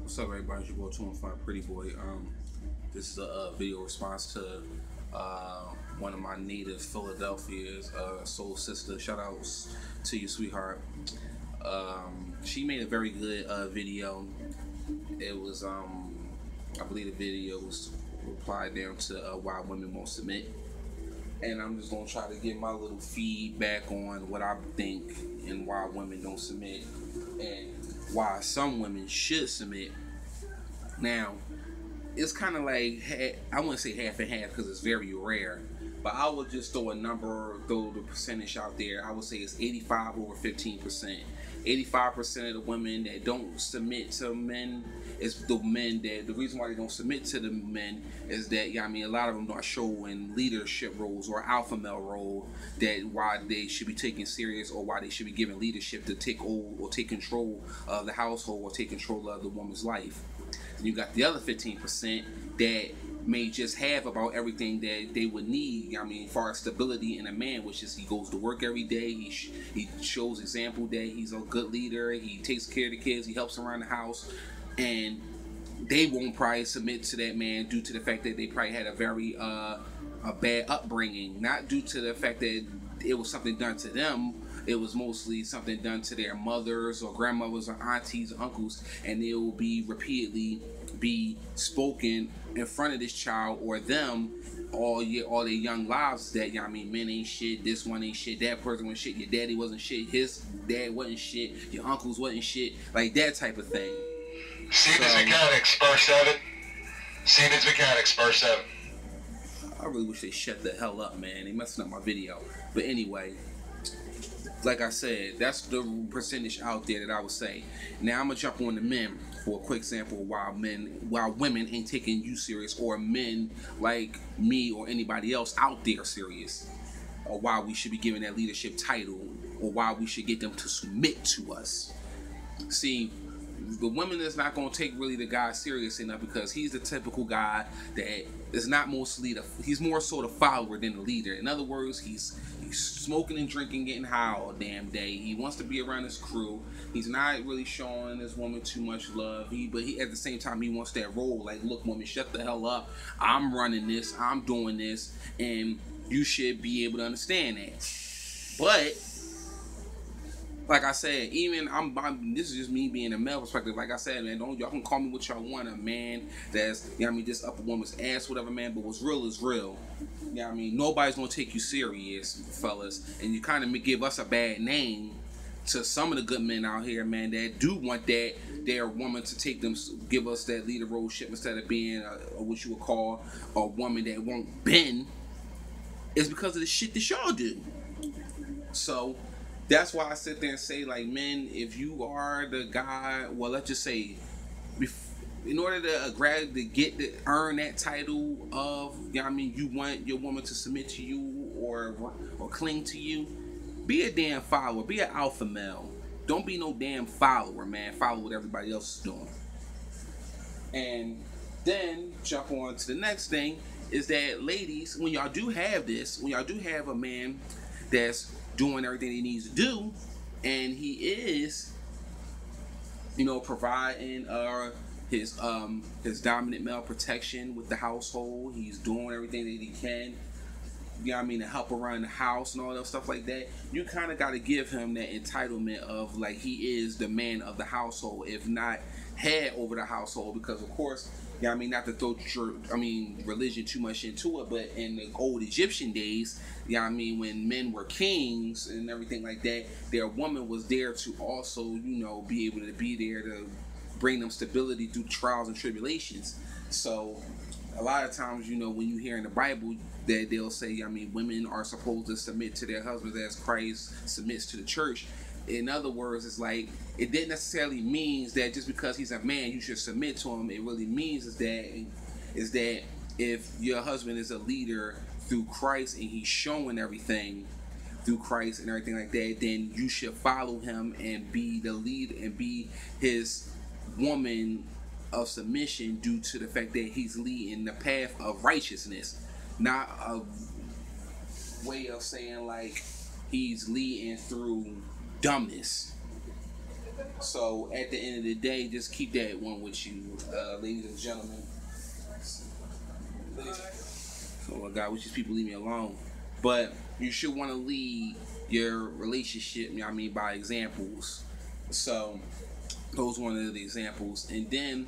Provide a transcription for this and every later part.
What's up, everybody? It's your boy, 215 Pretty Boy. This is a video response to one of my native Philadelphia's soul sister. Shout outs to you, sweetheart. She made a very good video. It was, I believe the video was replied down to why women won't submit. And I'm just gonna try to give my little feedback on what I think and why women don't submit and why some women should submit. Now, it's kind of like, I wouldn't say half and half because it's very rare, but I would just throw the percentage out there. I would say it's 85 over 15%. 85% of the women that don't submit to men is the men that, the reason why they don't submit to the men is that, yeah, I mean, a lot of them are showing leadership roles or alpha male role, that why they should be taken serious or why they should be given leadership to take over or take control of the household or take control of the woman's life. You got the other 15% that may just have about everything that they would need. I mean, as far as stability in a man, which is he goes to work every day, he shows example that he's a good leader, he takes care of the kids, he helps around the house, and they won't probably submit to that man due to the fact that they probably had a very a bad upbringing, not due to the fact that it was something done to them. It was mostly something done to their mothers or grandmothers or aunties or uncles, and it will be repeatedly be spoken in front of this child or them all their young lives that, I mean, men ain't shit, this one ain't shit, that person wasn't shit, your daddy wasn't shit, his dad wasn't shit, your uncles wasn't shit, like that type of thing. Siemens Mechanics, Spur 7. Siemens Mechanics, Spur 7. I really wish they shut the hell up, man. They messing up my video. But anyway, like I said, that's the percentage out there that I would say. Now I'm gonna jump on the men for a quick example of why women ain't taking you serious, or men like me or anybody else out there serious, or why we should be giving that leadership title, or why we should get them to submit to us. See, the woman is not going to take really the guy serious enough because he's the typical guy that is not mostly he's more so the follower than the leader. In other words, he's smoking and drinking, getting high all damn day. He wants to be around his crew. He's not really showing this woman too much love. But at the same time, he wants that role. Like, look, woman, shut the hell up. I'm running this. I'm doing this, and you should be able to understand that. But like I said, even this is just me being a male perspective. Like I said, man, y'all can call me what y'all want. A man that's, you know what I mean, just up a woman's ass, whatever, man. But what's real is real. You know what I mean? Nobody's gonna take you serious, fellas. And you kind of give us a bad name to some of the good men out here, man, that do want their woman to take them, give us that leader role ship instead of being what you would call a woman that won't bend. It's because of the shit that y'all do. So that's why I sit there and say, like, men, if you are the guy, well, let's just say, in order to earn that title of, you know what I mean, you want your woman to submit to you or cling to you, be a damn follower, be an alpha male. Don't be no damn follower, man. Follow what everybody else is doing. And then jump on to the next thing is that, ladies, when y'all do have this, when y'all do have a man that's doing everything he needs to do, and he is, you know, providing his dominant male protection with the household. He's doing everything that he can, you know what I mean, to help around the house and all that stuff like that. You kind of got to give him that entitlement of, like, he is the man of the household, if not head over the household, because of course, you know what I mean, not to throw religion too much into it, but in the old Egyptian days, you know what I mean, when men were kings and everything like that, their woman was there to also, you know, be able to be there to bring them stability through trials and tribulations. So a lot of times, you know, when you hear in the Bible that they'll say, I mean, women are supposed to submit to their husbands as Christ submits to the church. In other words, it's like, it didn't necessarily means that just because he's a man you should submit to him. It really means is that if your husband is a leader through Christ and he's showing everything through Christ and everything like that, then you should follow him and be the lead and be his woman of submission due to the fact that he's leading the path of righteousness, not a way of saying like he's leading through dumbness. So at the end of the day, just keep that one with you, ladies and gentlemen. So God, which is people leave me alone. But you should want to lead your relationship, you know what I mean, by examples. So those are one of the examples. And then,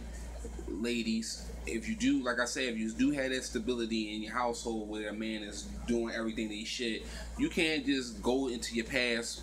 ladies, if you do, like I said, if you do have that stability in your household where a man is doing everything that he should, you can't just go into your past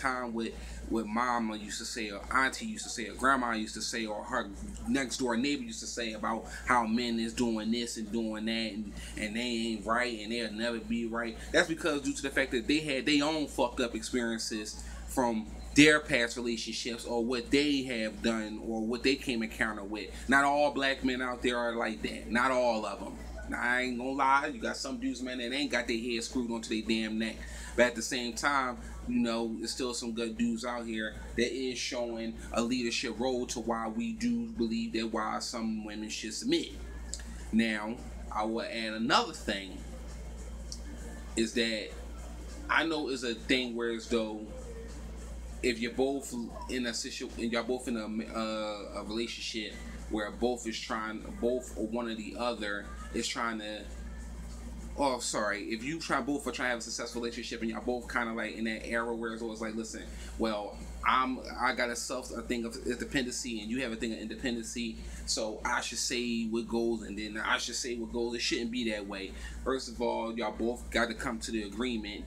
time with what mama used to say, or auntie used to say, or grandma used to say, or her next door neighbor used to say about how men is doing this and doing that, and they ain't right and they'll never be right. That's because due to the fact that they had their own fucked up experiences from their past relationships, or what they have done, or what they came encounter with. Not all black men out there are like that. Not all of them. Now, I ain't gonna lie, you got some dudes, man, that ain't got their head screwed onto their damn neck. But at the same time, you know, there's still some good dudes out here that is showing a leadership role to why we do believe that why some women should submit. Now, I will add another thing, is that I know it's a thing where as though if you're both in a situation, you're both in a relationship where both or one or the other is trying to, oh sorry, if you both are trying to have a successful relationship and y'all both kind of like in that era where it's always like, listen, well, I got a thing of dependency and you have a thing of independency, so I should say what goes and then I should say what goes. It shouldn't be that way. First of all, y'all both got to come to the agreement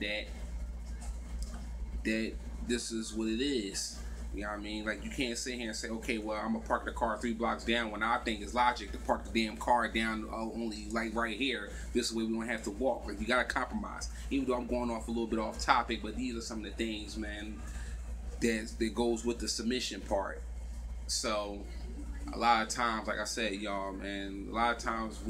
that this is what it is. You know what I mean? Like, you can't sit here and say, okay, well, I'm gonna park the car 3 blocks down when I think it's logic to park the damn car down only like right here. This way we don't have to walk. Like, you gotta compromise. Even though I'm going off a little bit off topic, but these are some of the things, man, that goes with the submission part. So a lot of times, like I said, y'all, man, a lot of times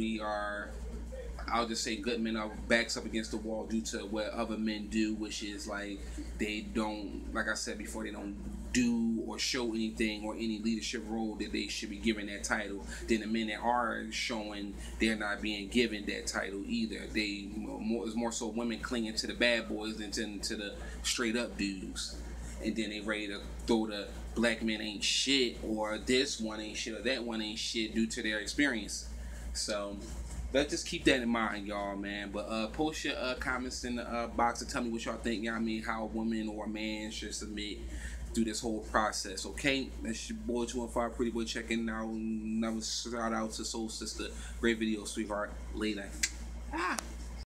I'll just say good men are backs up against the wall due to what other men do, which is like they don't, like I said before, they don't do or show anything or any leadership role that they should be given that title. Then the men that are showing, they're not being given that title either. It's more so women clinging to the bad boys than to the straight up dudes. And then they ready to throw the black men ain't shit, or this one ain't shit, or that one ain't shit due to their experience. So let's just keep that in mind, y'all, man. But post your comments in the box and tell me what y'all think, you know what I mean, how a woman or a man should submit through this whole process, okay? That's your boy 215 Pretty Boy checking out. Another shout out to Soul Sister. Great video, sweetheart. Later.